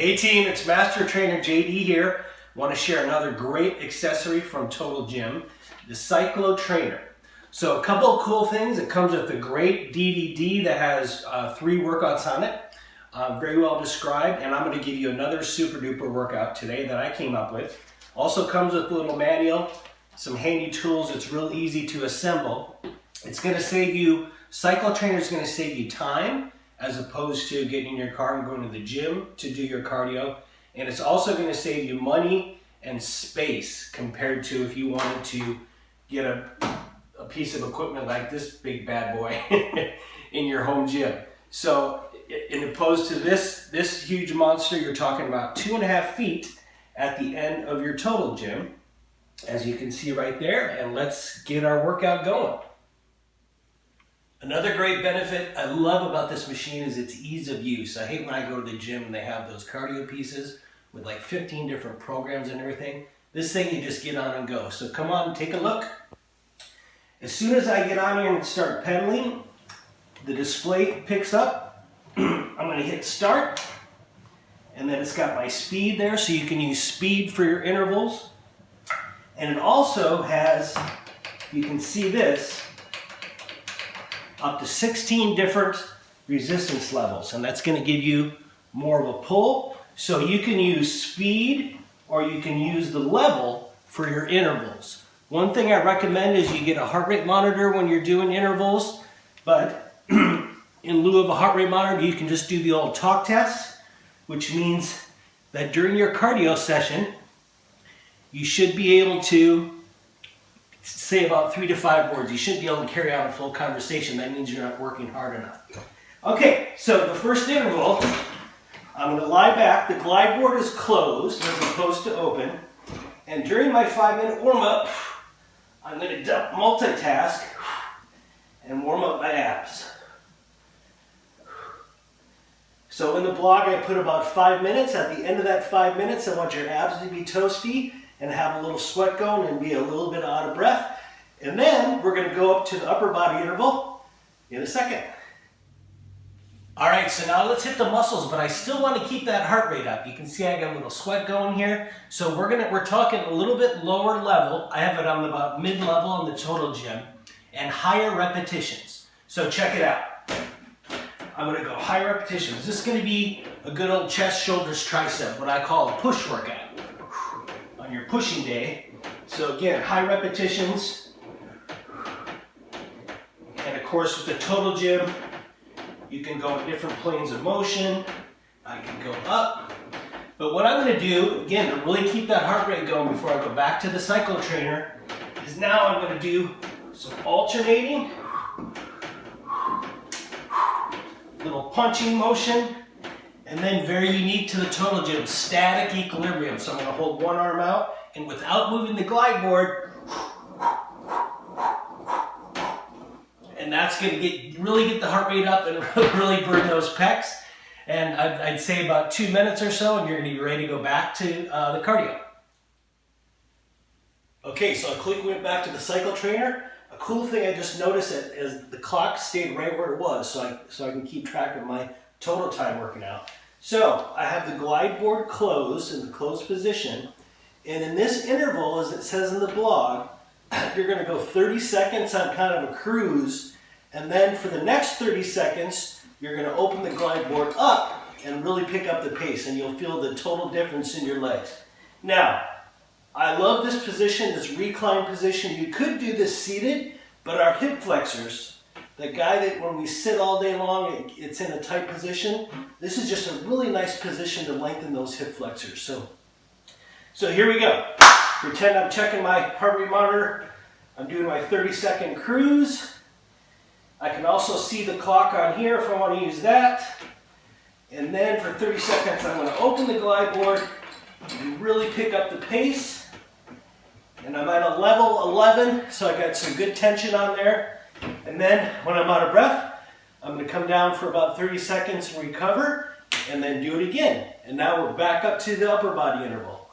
Hey team, it's Master Trainer JD here. Want to share another great accessory from Total Gym, the Cyclo trainer. So a couple of cool things. It comes with a great DVD that has 3 workouts on it, very well described, and I'm going to give you another super duper workout today that I came up with. Also comes with a little manual, some handy tools. It's real easy to assemble. It's going to save you, Cyclo trainer is going to save you time as opposed to getting in your car and going to the gym to do your cardio. And it's also going to save you money and space compared to if you wanted to get a piece of equipment like this big bad boy in your home gym. So in opposed to this huge monster, you're talking about 2.5 feet at the end of your Total Gym, as you can see right there. And let's get our workout going. Another great benefit I love about this machine is its ease of use. I hate when I go to the gym and they have those cardio pieces with like 15 different programs and everything. This thing you just get on and go. So come on, take a look. As soon as I get on here and start pedaling, the display picks up. I'm going to hit start, and then it's got my speed there, so you can use speed for your intervals. And it also has, you can see this, up to 16 different resistance levels, and that's going to give you more of a pull. So you can use speed or you can use the level for your intervals. One thing I recommend is you get a heart rate monitor when you're doing intervals, but in lieu of a heart rate monitor, you can just do the old talk test, which means that during your cardio session, you should be able to say about 3 to 5 words. You shouldn't be able to carry on a full conversation. That means you're not working hard enough. Okay, so the first interval, I'm going to lie back. The glide board is closed as opposed to open. And during my 5-minute warm-up, I'm going to multitask and warm up my abs. So in the blog, I put about 5 minutes. At the end of that 5 minutes, I want your abs to be toasty and have a little sweat going and be a little bit out of breath. And then we're going to go up to the upper body interval in a second. All right, so now let's hit the muscles, but I still want to keep that heart rate up. You can see I got a little sweat going here. So we're talking a little bit lower level. I have it on about mid-level on the Total Gym, and higher repetitions. So check it out. I'm going to go high repetitions. This is going to be a good old chest, shoulders, tricep, what I call a push workout on your pushing day. So again, high repetitions. And of course with the Total Gym, you can go in different planes of motion. I can go up. But what I'm going to do, again, to really keep that heart rate going before I go back to the Cyclo trainer, is now I'm going to do some alternating, little punching motion, and then very unique to the Total Gym, static equilibrium. So I'm going to hold one arm out, and without moving the glide board, and that's going to really get the heart rate up and really burn those pecs. And I'd say about 2 minutes or so, and you're going to be ready to go back to the cardio. Okay, so I quickly went back to the Cyclo trainer. A cool thing I just noticed is the clock stayed right where it was, so I can keep track of my total time working out. So I have the glide board closed in the closed position, and in this interval, as it says in the blog, you're going to go 30 seconds on kind of a cruise, and then for the next 30 seconds, you're going to open the glide board up and really pick up the pace, and you'll feel the total difference in your legs. Now, I love this position, this recline position. You could do this seated, but our hip flexors, the guy that when we sit all day long, it's in a tight position. This is just a really nice position to lengthen those hip flexors. So here we go. Pretend I'm checking my heart rate monitor. I'm doing my 30-second cruise. I can also see the clock on here if I want to use that. And then for 30 seconds, I'm going to open the glide board and really pick up the pace. And I'm at a level 11, so I got some good tension on there. And then when I'm out of breath, I'm going to come down for about 30 seconds and recover, and then do it again. And now we're back up to the upper body interval.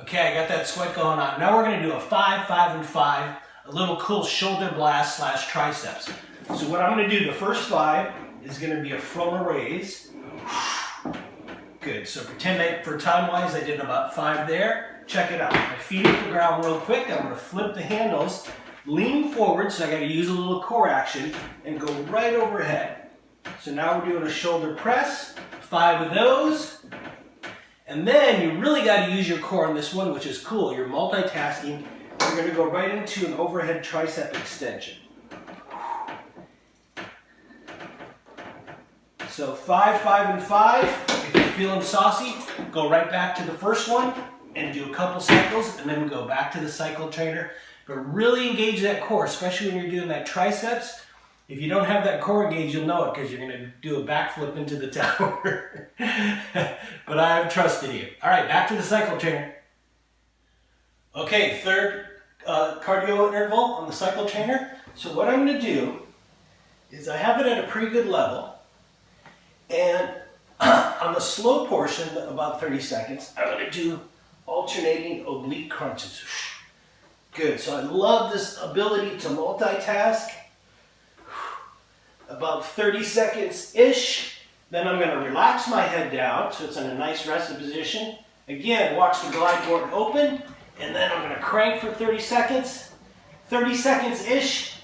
Okay, I got that sweat going on. Now we're going to do a 5, 5, and 5, a little cool shoulder blast / triceps. So what I'm going to do, the first 5 is going to be a frontal raise. Good, so pretend for time-wise I did about 5 there. Check it out. My feet hit the ground real quick. I'm gonna flip the handles, lean forward, so I gotta use a little core action, and go right overhead. So now we're doing a shoulder press, 5 of those. And then you really gotta use your core on this one, which is cool. You're multitasking. We're gonna go right into an overhead tricep extension. So 5, 5, and 5. If you're feeling saucy, go right back to the first one and do a couple cycles, and then we go back to the cycle trainer. But really engage that core, especially when you're doing that triceps. If you don't have that core engaged, you'll know it because you're gonna do a backflip into the tower. But I have trust in you. All right, back to the cycle trainer. Okay, third cardio interval on the cycle trainer. So what I'm gonna do is I have it at a pretty good level. And on the slow portion, about 30 seconds, I'm going to do alternating oblique crunches. Good, so I love this ability to multitask. About 30 seconds-ish. Then I'm going to relax my head down so it's in a nice rested position. Again, watch the glide board open. And then I'm going to crank for 30 seconds. 30 seconds-ish.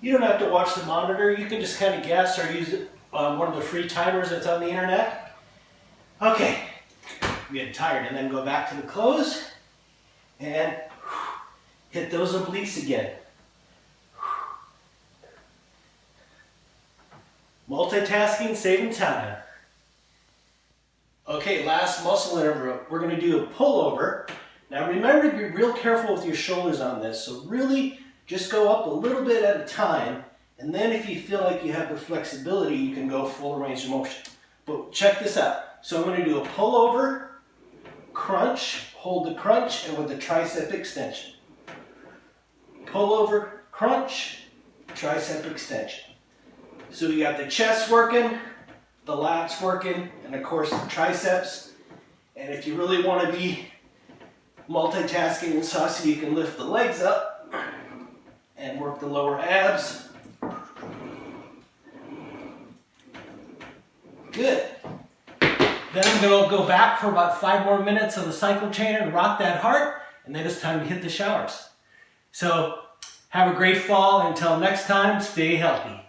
You don't have to watch the monitor. You can just kind of guess or use it. One of the free timers that's on the internet. Okay, I'm getting tired, and then go back to the close and hit those obliques again. Multitasking, saving time. Okay, last muscle interval. We're going to do a pullover. Now remember to be real careful with your shoulders on this, so really just go up a little bit at a time. And then if you feel like you have the flexibility, you can go full range of motion. But check this out. So I'm going to do a pullover, crunch, hold the crunch, and with the tricep extension. Pullover, crunch, tricep extension. So we got the chest working, the lats working, and of course the triceps. And if you really want to be multitasking and saucy, you can lift the legs up and work the lower abs. Good. Then I'm going to go back for about 5 more minutes on the cycle trainer and rock that heart, and then it's time to hit the showers. So have a great fall. Until next time, stay healthy.